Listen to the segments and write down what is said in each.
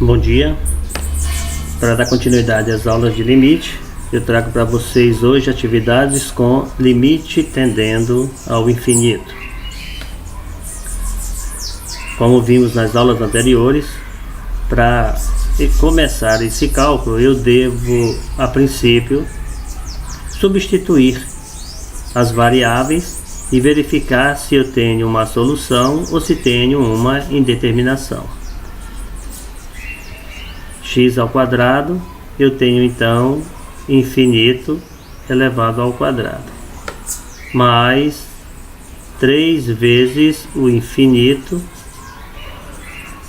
Bom dia. Para dar continuidade às aulas de limite, eu trago para vocês hoje atividades com limite tendendo ao infinito. Como vimos nas aulas anteriores, para começar esse cálculo eu devo, a princípio, substituir as variáveis e verificar se eu tenho uma solução ou se tenho uma indeterminação. X ao quadrado, eu tenho então infinito elevado ao quadrado, mais 3 vezes o infinito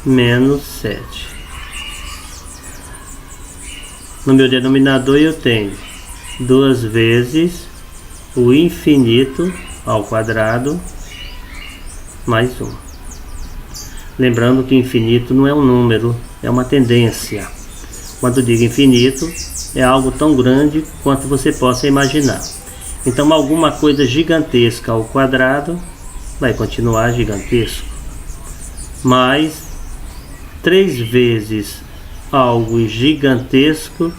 menos 7. No meu denominador eu tenho 2 vezes o infinito ao quadrado mais 1. Lembrando que infinito não é um número, é uma tendência. Quando digo infinito, é algo tão grande quanto você possa imaginar. Então alguma coisa gigantesca ao quadrado vai continuar gigantesco. Mais 3 vezes algo gigantesco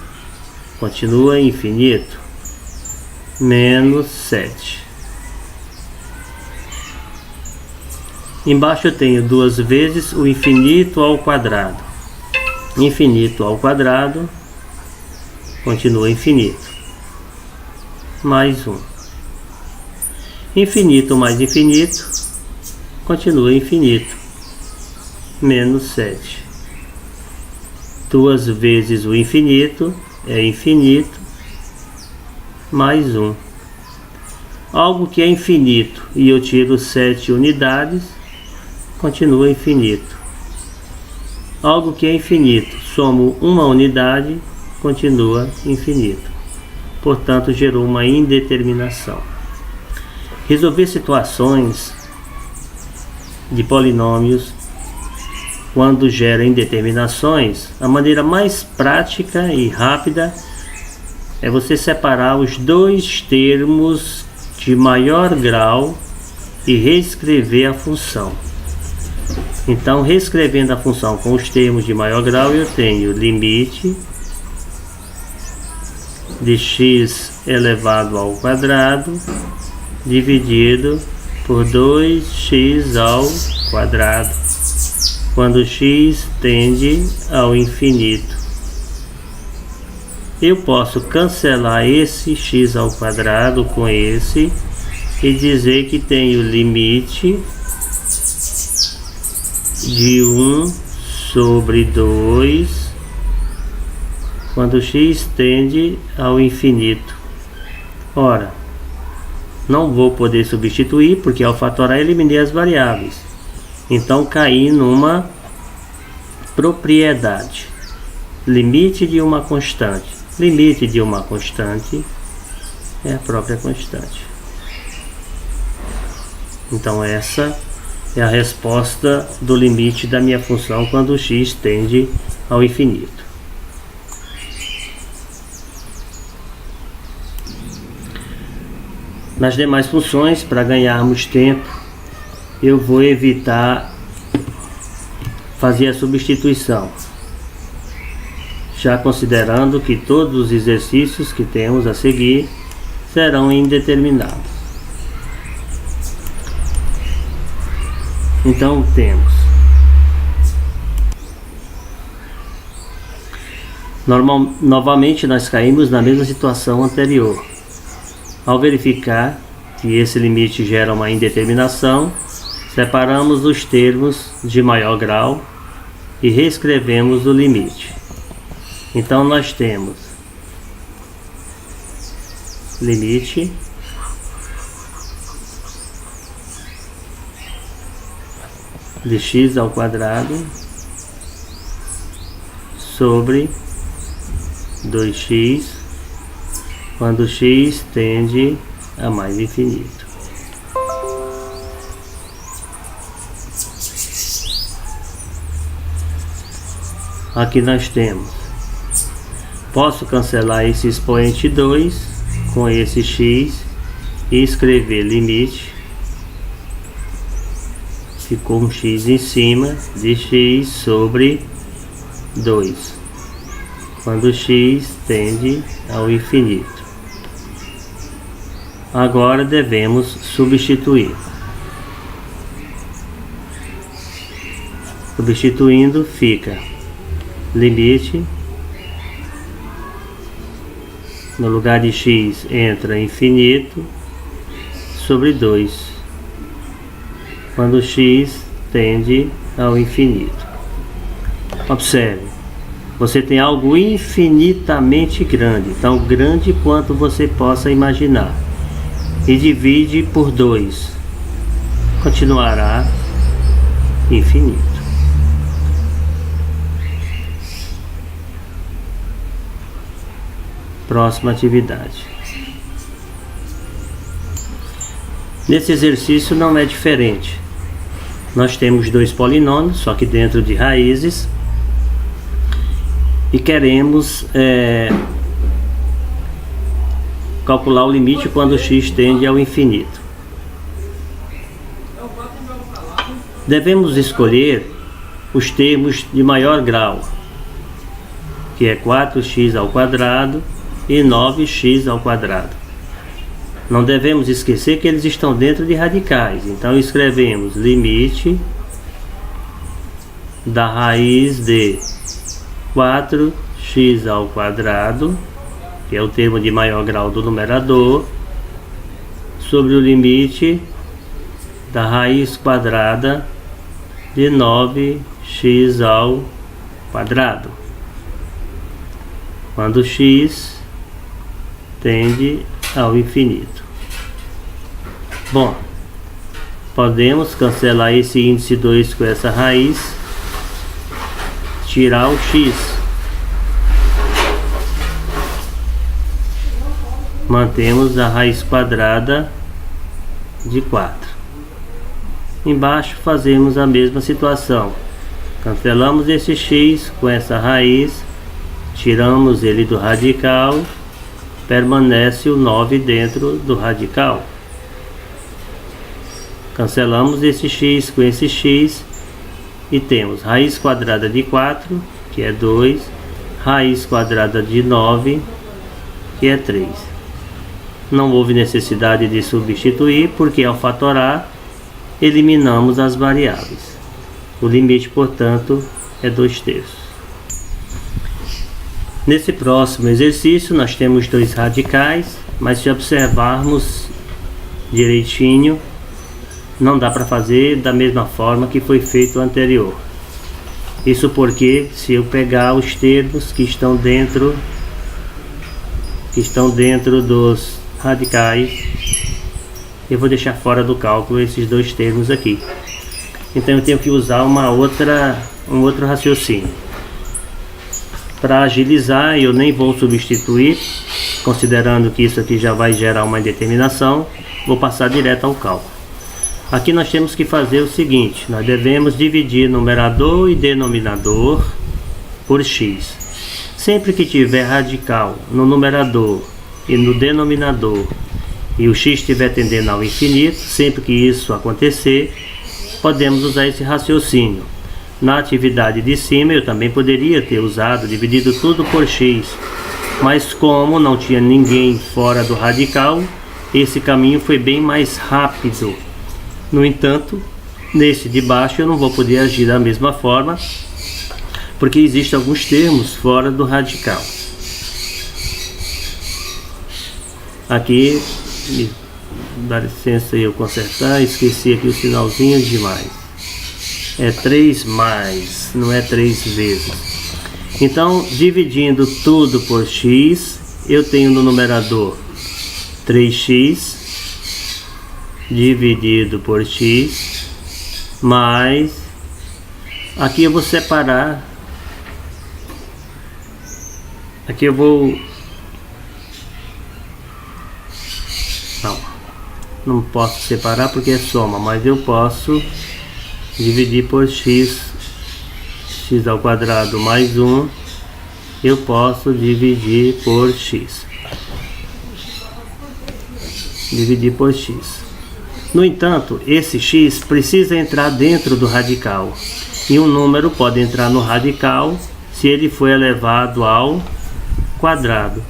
continua infinito. Menos 7. Embaixo eu tenho 2 vezes o infinito ao quadrado. Infinito ao quadrado continua infinito. Mais 1. Infinito mais infinito continua infinito. Menos 7. 2 vezes o infinito é infinito. Mais 1. Algo que é infinito e eu tiro 7 unidades, continua infinito. Algo que é infinito, somo uma unidade, continua infinito. Portanto, gerou uma indeterminação. Resolver situações de polinômios quando gera indeterminações, a maneira mais prática e rápida é você separar os dois termos de maior grau e reescrever a função. Então, reescrevendo a função com os termos de maior grau, eu tenho limite de x elevado ao quadrado dividido por 2x ao quadrado, quando x tende ao infinito. Eu posso cancelar esse x ao quadrado com esse e dizer que tenho limite de 1 sobre 2 quando x tende ao infinito. Ora, não vou poder substituir porque ao fatorar eliminei as variáveis. Então caí numa propriedade. Limite de uma constante. Limite de uma constante é a própria constante. Então essa é a resposta do limite da minha função quando x tende ao infinito. Nas demais funções, para ganharmos tempo, eu vou evitar fazer a substituição, já considerando que todos os exercícios que temos a seguir serão indeterminados. Então temos novamente nós caímos na mesma situação anterior. Ao verificar que esse limite gera uma indeterminação, separamos os termos de maior grau e reescrevemos o limite. Então nós temos limite de x ao quadrado sobre 2x quando x tende a mais infinito. Aqui nós temos, posso cancelar esse expoente 2 com esse x e escrever limite ficou um x em cima de x sobre 2, quando x tende ao infinito. Agora devemos substituir. Substituindo, fica limite, no lugar de x entra infinito, sobre 2, quando x tende ao infinito. Observe, você tem algo infinitamente grande, tão grande quanto você possa imaginar, e divide por 2, continuará infinito. Próxima atividade. Nesse exercício não é diferente. Nós temos dois polinômios, só que dentro de raízes, e queremos calcular o limite quando x tende ao infinito. Devemos escolher os termos de maior grau, que é 4x ao quadrado e 9x ao quadrado. Não devemos esquecer que eles estão dentro de radicais, então escrevemos limite da raiz de 4x ao quadrado, que é o termo de maior grau do numerador, sobre o limite da raiz quadrada de 9x ao quadrado, quando x tende ao infinito. Bom, podemos cancelar esse índice 2 com essa raiz, tirar o x, mantemos a raiz quadrada de 4. Embaixo fazemos a mesma situação, cancelamos esse x com essa raiz, tiramos ele do radical, permanece o 9 dentro do radical. Cancelamos esse x com esse x e temos raiz quadrada de 4, que é 2, raiz quadrada de 9, que é 3. Não houve necessidade de substituir, porque ao fatorar, eliminamos as variáveis. O limite, portanto, é 2/3. Nesse próximo exercício nós temos dois radicais, mas se observarmos direitinho, não dá para fazer da mesma forma que foi feito o anterior. Isso porque se eu pegar os termos que estão dentro dos radicais, eu vou deixar fora do cálculo esses dois termos aqui. Então eu tenho que usar um outro raciocínio. Para agilizar, eu nem vou substituir, considerando que isso aqui já vai gerar uma indeterminação, vou passar direto ao cálculo. Aqui nós temos que fazer o seguinte, nós devemos dividir numerador e denominador por x. Sempre que tiver radical no numerador e no denominador, e o x estiver tendendo ao infinito, sempre que isso acontecer, podemos usar esse raciocínio. Na atividade de cima eu também poderia ter usado, dividido tudo por x, mas como não tinha ninguém fora do radical, esse caminho foi bem mais rápido. No entanto, nesse de baixo eu não vou poder agir da mesma forma, porque existem alguns termos fora do radical. Aqui, dá licença eu consertar, esqueci aqui o sinalzinho de mais. É 3 mais, não é 3 vezes. Então, dividindo tudo por x, eu tenho no numerador 3x dividido por x, mais, aqui eu vou separar, aqui eu vou, não posso separar porque é soma, mas eu posso dividir por x ao quadrado mais 1, eu posso dividir por x. Dividir por x. No entanto, esse x precisa entrar dentro do radical. E um número pode entrar no radical se ele for elevado ao quadrado.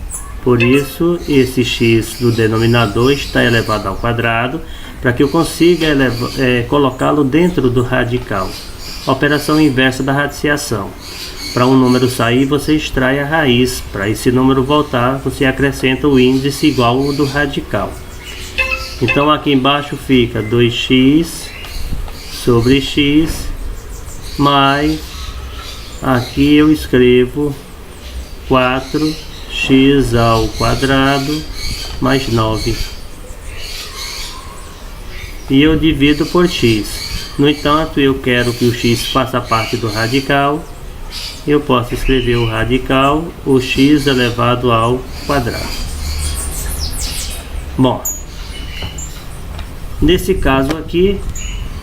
Por isso, esse x do denominador está elevado ao quadrado, para que eu consiga colocá-lo dentro do radical. Operação inversa da radiciação. Para um número sair, você extrai a raiz. Para esse número voltar, você acrescenta o índice igual ao do radical. Então aqui embaixo fica 2x sobre x, mais, aqui eu escrevo 4x ao quadrado mais 9. E eu divido por x. No entanto, eu quero que o x faça parte do radical. Eu posso escrever o radical, o x elevado ao quadrado. Bom, nesse caso aqui,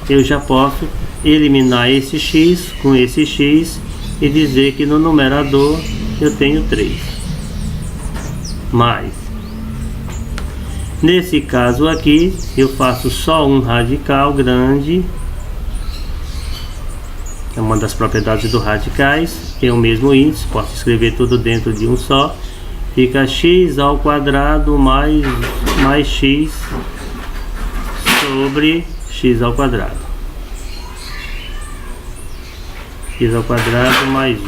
eu já posso eliminar esse x com esse x e dizer que no numerador eu tenho 3. Mais, nesse caso aqui, eu faço só um radical grande. É uma das propriedades dos radicais, tem o mesmo índice, posso escrever tudo dentro de um só. Fica x ao quadrado mais x sobre x ao quadrado. X ao quadrado mais 1.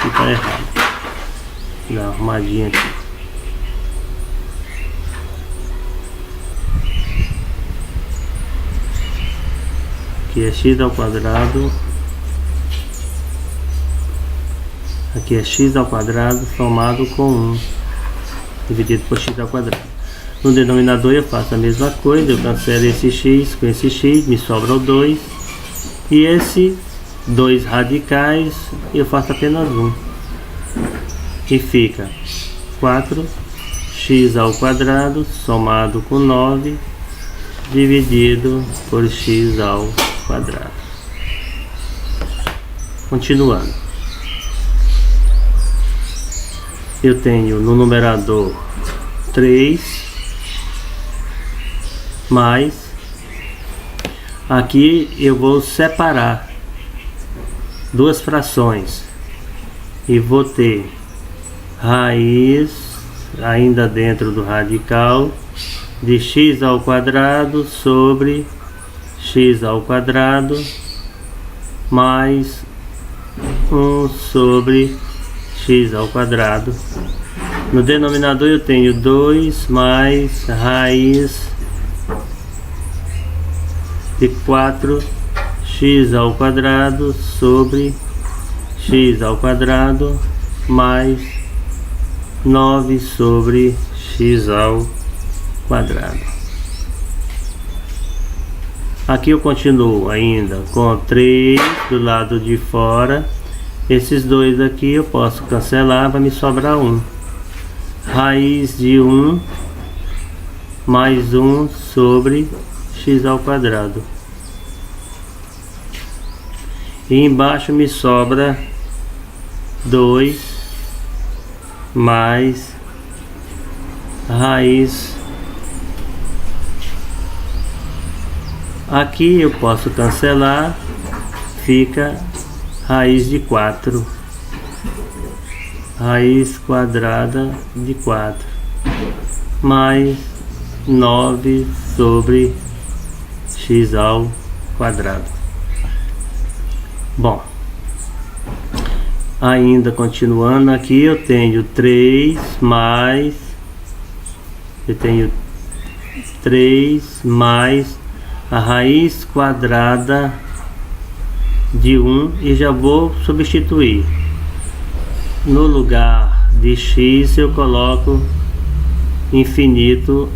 Fica errado. Dá uma arrumadinha aqui. Aqui é x ao quadrado. Aqui é x ao quadrado somado com 1 dividido por x ao quadrado. No denominador eu faço a mesma coisa, eu cancelo esse x com esse x, me sobra o 2. E esse 2 radicais eu faço apenas 1. E fica 4x ao quadrado somado com 9 dividido por x ao quadrado. Continuando. Eu tenho no numerador 3 mais, aqui eu vou separar duas frações e vou ter raiz, ainda dentro do radical, de x ao quadrado sobre x ao quadrado mais 1 sobre x ao quadrado. No denominador eu tenho 2 mais raiz de 4x ao quadrado sobre x ao quadrado mais 9 sobre x ao quadrado. Aqui eu continuo ainda com 3 do lado de fora. Esses dois aqui eu posso cancelar, vai me sobrar 1. Raiz de 1 mais 1 sobre x ao quadrado. E embaixo me sobra 2 mais raiz. Aqui eu posso cancelar, fica raiz de 4, raiz quadrada de 4, mais 9 sobre x ao quadrado. Bom, ainda continuando aqui, eu tenho 3 mais, a raiz quadrada de 1 e já vou substituir. No lugar de x eu coloco infinito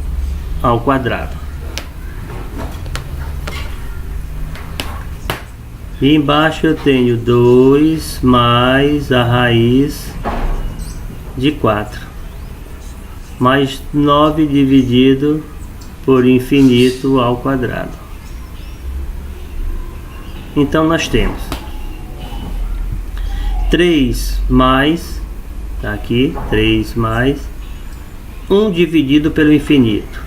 ao quadrado. E embaixo eu tenho 2 mais a raiz de 4 mais 9 dividido por infinito ao quadrado. Então nós temos 3 mais, tá aqui, 3 mais 1 dividido pelo infinito.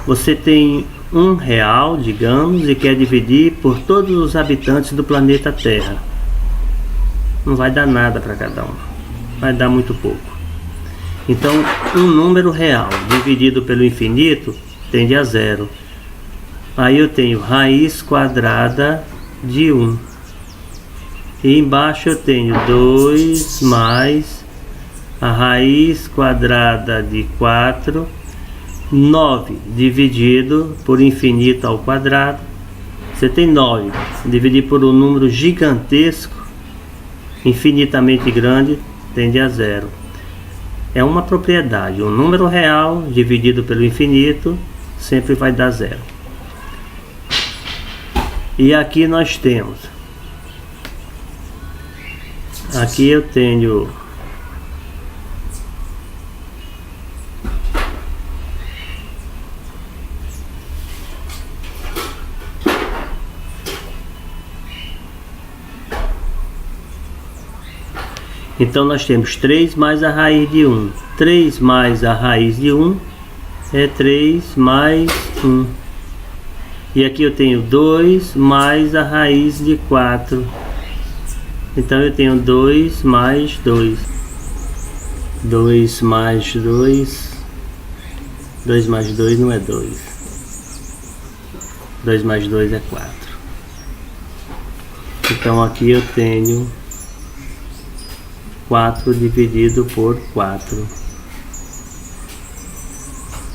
Você tem um real, digamos, e quer dividir por todos os habitantes do planeta Terra. não vai dar nada para cada um, vai dar muito pouco. Então, um número real dividido pelo infinito tende a zero. Aí eu tenho raiz quadrada de 1. E embaixo eu tenho 2 mais a raiz quadrada de 4. 9 dividido por infinito ao quadrado. Você tem 9. Dividir por um número gigantesco, infinitamente grande, tende a zero. É uma propriedade. Um número real dividido pelo infinito sempre vai dar zero. E aqui nós temos. Aqui eu tenho então nós temos 3 mais a raiz de 1. 3 mais a raiz de 1 é 3 mais 1. E aqui eu tenho 2 mais a raiz de 4. Então eu tenho 2 mais 2. 2 mais 2. 2 mais 2 não é 2. 2 mais 2 é 4. Então aqui eu tenho 4 dividido por 4.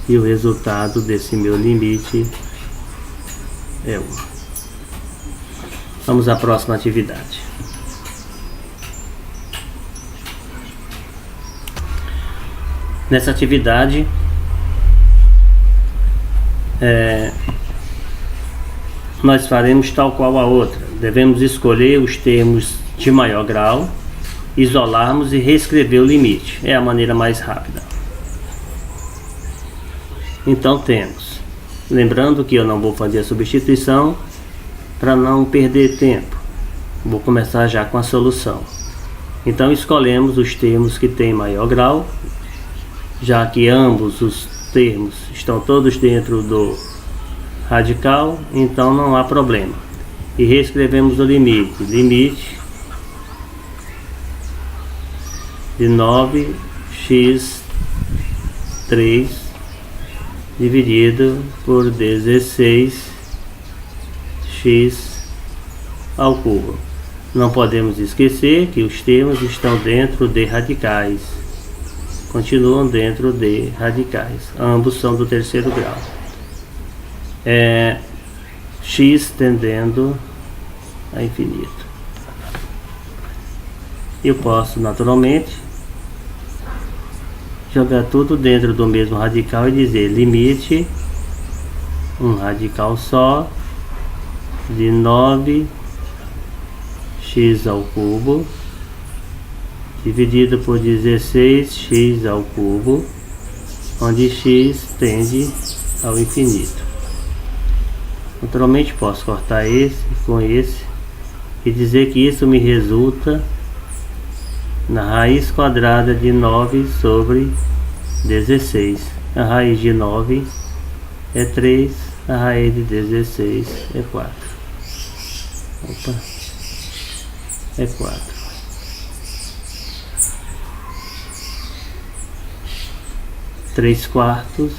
E o resultado desse meu limite é 1. Vamos à próxima atividade. Nessa atividade, nós faremos tal qual a outra. Devemos escolher os termos de maior grau, isolarmos e reescrever o limite. É a maneira mais rápida. Então temos, lembrando que eu não vou fazer a substituição para não perder tempo. Vou começar já com a solução. Então escolhemos os termos que têm maior grau, já que ambos os termos estão todos dentro do radical, então não há problema. E reescrevemos o limite. Limite de 9x3 dividido por 16x ao cubo. Não podemos esquecer que os termos estão dentro de radicais. Continuam dentro de radicais. Ambos são do terceiro grau. X tendendo a infinito. Eu posso naturalmente jogar tudo dentro do mesmo radical e dizer limite, um radical só, de 9x ao cubo dividido por 16x ao cubo, onde x tende ao infinito. Naturalmente posso cortar esse com esse e dizer que isso me resulta na raiz quadrada de 9 sobre 16. A raiz de 9 é 3, a raiz de 16 é 4. Opa, é 4. Três quartos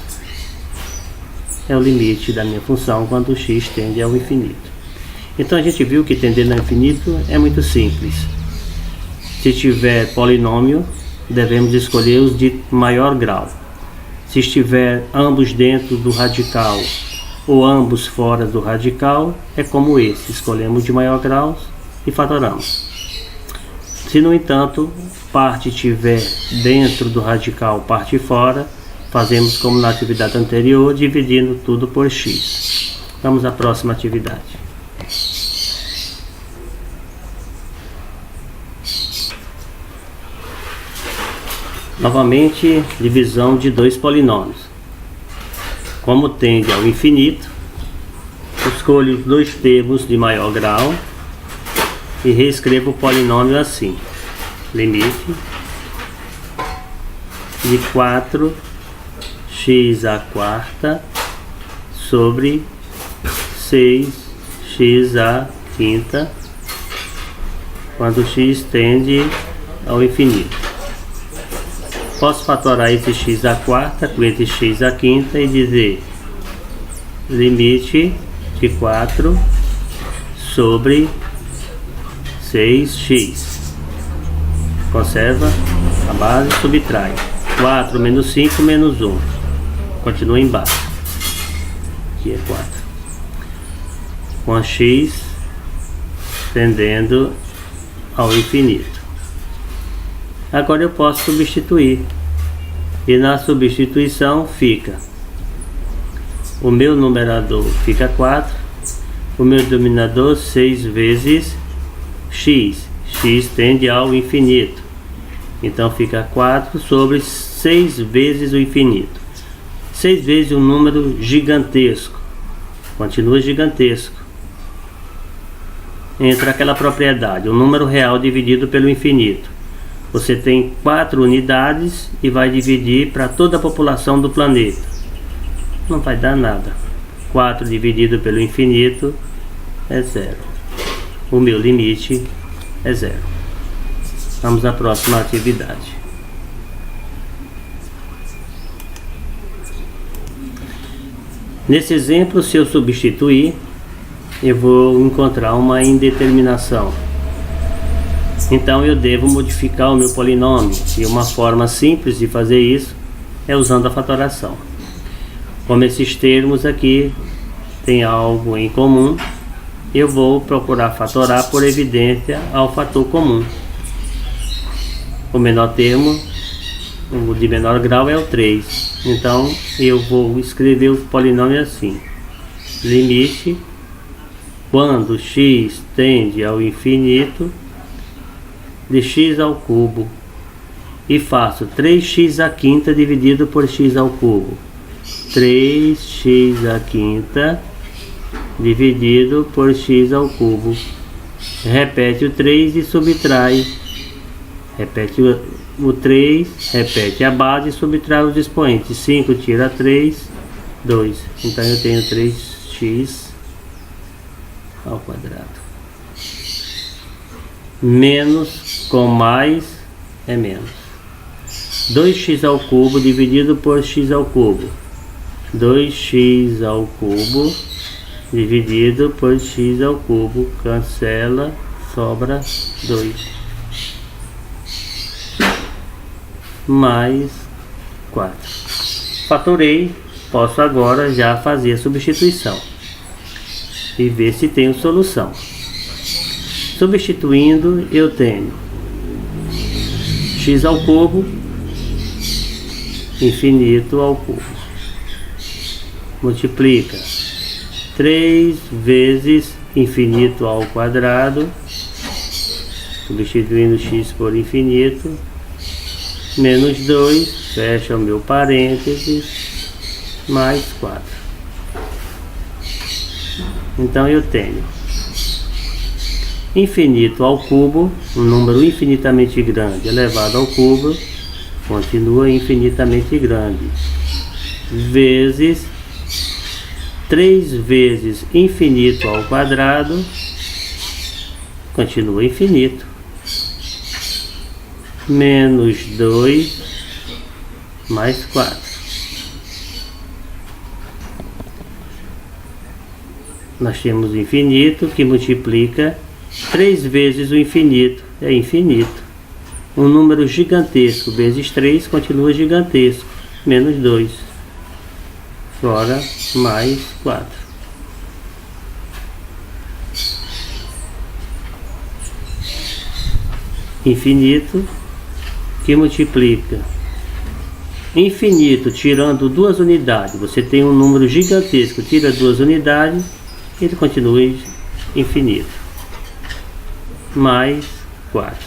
é o limite da minha função quando x tende ao infinito. Então a gente viu que tendendo ao infinito é muito simples. Se tiver polinômio, devemos escolher os de maior grau. Se estiver ambos dentro do radical ou ambos fora do radical, é como esse, escolhemos de maior grau e fatoramos. Se no entanto, parte estiver dentro do radical, parte fora, fazemos como na atividade anterior, dividindo tudo por x. Vamos à próxima atividade. Novamente, divisão de dois polinômios. Como tende ao infinito, escolho os dois termos de maior grau e reescrevo o polinômio assim. Limite de 4x à quarta sobre 6x à quinta quando x tende ao infinito. Posso fatorar esse x à quarta com esse x à quinta e dizer limite de 4 sobre 6x. Conserva a base, subtrai 4 menos 5 menos 1. Continua embaixo. Aqui é 4. Com x tendendo ao infinito. Agora eu posso substituir. E na substituição fica o meu numerador fica 4, o meu denominador 6 vezes x. X tende ao infinito. Então fica 4 sobre 6 vezes o infinito. 6 vezes um número gigantesco. Continua gigantesco. Entra aquela propriedade, o número real dividido pelo infinito. Você tem 4 unidades e vai dividir para toda a população do planeta. Não vai dar nada. 4 dividido pelo infinito é 0. O meu limite é 0. Vamos à próxima atividade. Nesse exemplo, se eu substituir, eu vou encontrar uma indeterminação. Então eu devo modificar o meu polinômio. E uma forma simples de fazer isso é usando a fatoração. Como esses termos aqui têm algo em comum, eu vou procurar fatorar por evidência ao fator comum. O menor termo, o de menor grau, é o 3. Então eu vou escrever o polinômio assim: limite quando x tende ao infinito de x ao cubo, e faço 3x à quinta dividido por x ao cubo. 3x à quinta dividido por x ao cubo. Repete o 3 e subtrai. Repete o 3, repete a base e subtrai os expoentes. 5 tira 3, 2. Então eu tenho 3x ao quadrado. Menos com mais é menos. 2x ao cubo dividido por x ao cubo. 2x ao cubo dividido por x ao cubo. Cancela, sobra 2. Mais 4. Fatorei, posso agora já fazer a substituição e ver se tenho solução. Substituindo, eu tenho x ao cubo, infinito ao cubo. Multiplica 3 vezes infinito ao quadrado, substituindo x por infinito, menos 2, fecha o meu parênteses, mais 4. Então eu tenho infinito ao cubo, um número infinitamente grande elevado ao cubo, continua infinitamente grande, vezes 3 vezes infinito ao quadrado, continua infinito, menos 2 mais 4. Nós temos infinito que multiplica 3 vezes o infinito, é infinito. Um número gigantesco vezes 3 continua gigantesco, menos 2. Fora mais 4. Infinito que multiplica infinito tirando 2 unidades. Você tem um número gigantesco, tira 2 unidades, ele continua infinito. Mais 4.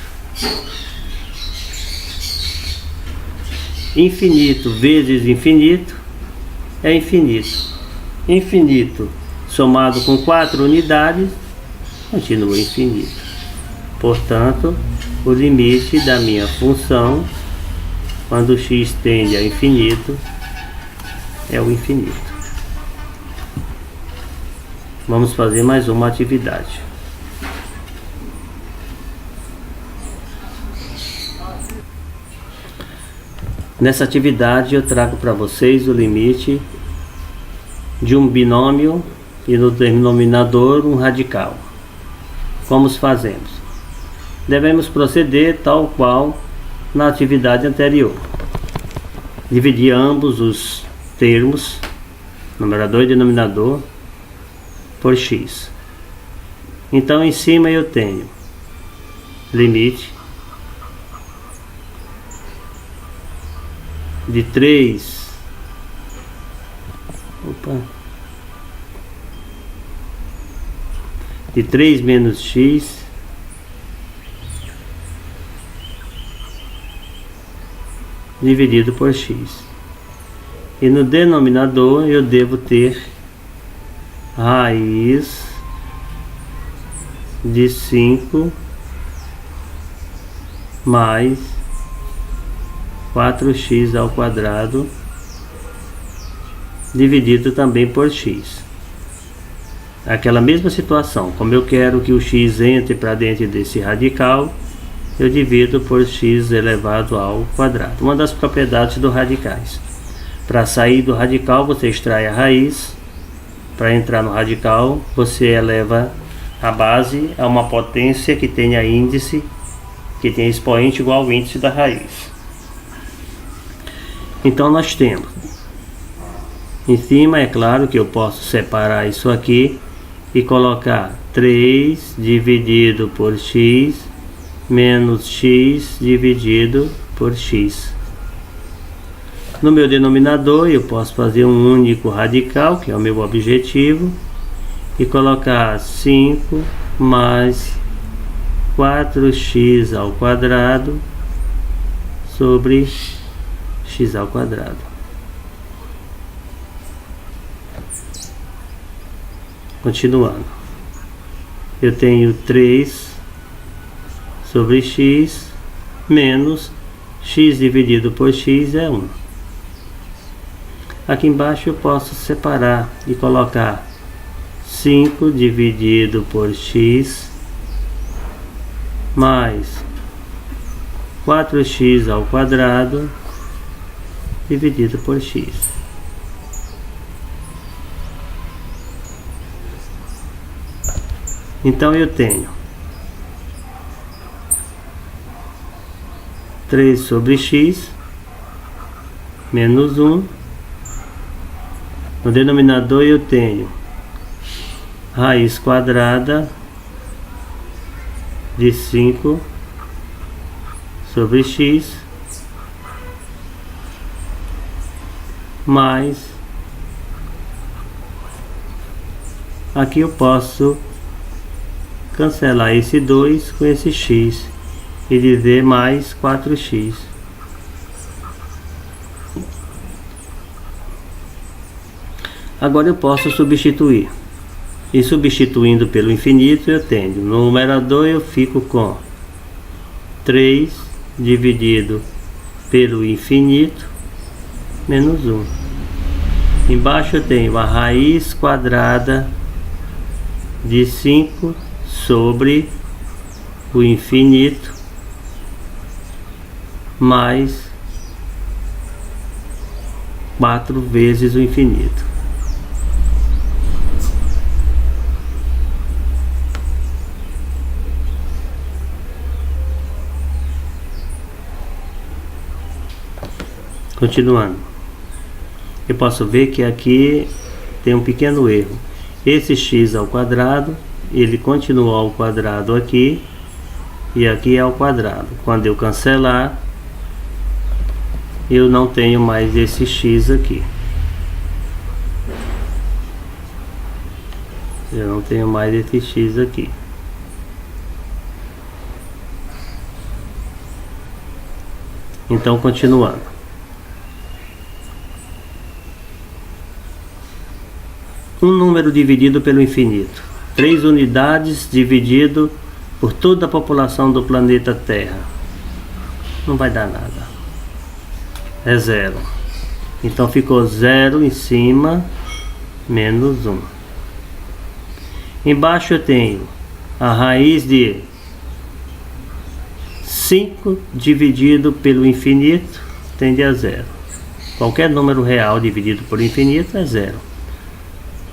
Infinito vezes infinito é infinito. Infinito somado com 4 unidades continua infinito. Portanto, o limite da minha função, quando x tende a infinito, é o infinito. Vamos fazer mais uma atividade. Nessa atividade eu trago para vocês o limite de um binômio e no denominador um radical. Como fazemos? Devemos proceder tal qual na atividade anterior. Dividir ambos os termos, numerador e denominador, por x. Então em cima eu tenho limite de 3 de 3 menos x dividido por x. E no denominador eu devo ter raiz de 5 mais 4x ao quadrado dividido também por x. Aquela mesma situação, como eu quero que o x entre para dentro desse radical, eu divido por x elevado ao quadrado. Uma das propriedades dos radicais. Para sair do radical você extrai a raiz, para entrar no radical você eleva a base a uma potência que tenha índice, que tenha expoente igual ao índice da raiz. Então nós temos, em cima é claro que eu posso separar isso aqui e colocar 3 dividido por x menos x dividido por x. No meu denominador eu posso fazer um único radical, que é o meu objetivo, e colocar 5 mais 4x ao quadrado sobre x ao quadrado. Continuando, eu tenho 3 sobre x menos x dividido por x é 1. Aqui embaixo eu posso separar e colocar 5 dividido por x mais 4x ao quadrado dividido por x. Então eu tenho 3 sobre x menos 1. No denominador eu tenho raiz quadrada de 5 sobre x mais, aqui eu posso cancelar esse 2 com esse x e dizer mais 4x. Agora eu posso substituir. E substituindo pelo infinito eu tenho, no numerador eu fico com 3 dividido pelo infinito menos 1. Embaixo eu tenho a raiz quadrada de 5 sobre o infinito mais 4 vezes o infinito. Continuando, eu posso ver que aqui tem um pequeno erro. Esse x ao quadrado, ele continua ao quadrado aqui, e aqui é ao quadrado. Quando eu cancelar, eu não tenho mais esse x aqui. Eu não tenho mais esse x aqui. Então, continuando. Um número dividido pelo infinito. 3 unidades dividido por toda a população do planeta Terra. Não vai dar nada. É 0. Então ficou 0 em cima, menos 1. Embaixo eu tenho a raiz de 5 dividido pelo infinito tende a zero. Qualquer número real dividido por infinito é zero.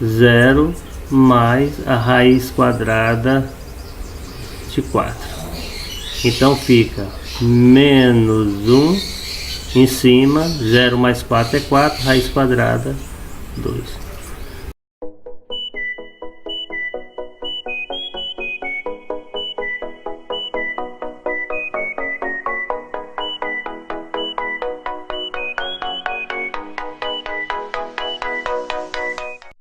Zero mais a raiz quadrada de 4. Então fica menos 1 em cima, 0 mais 4 é 4, raiz quadrada 2.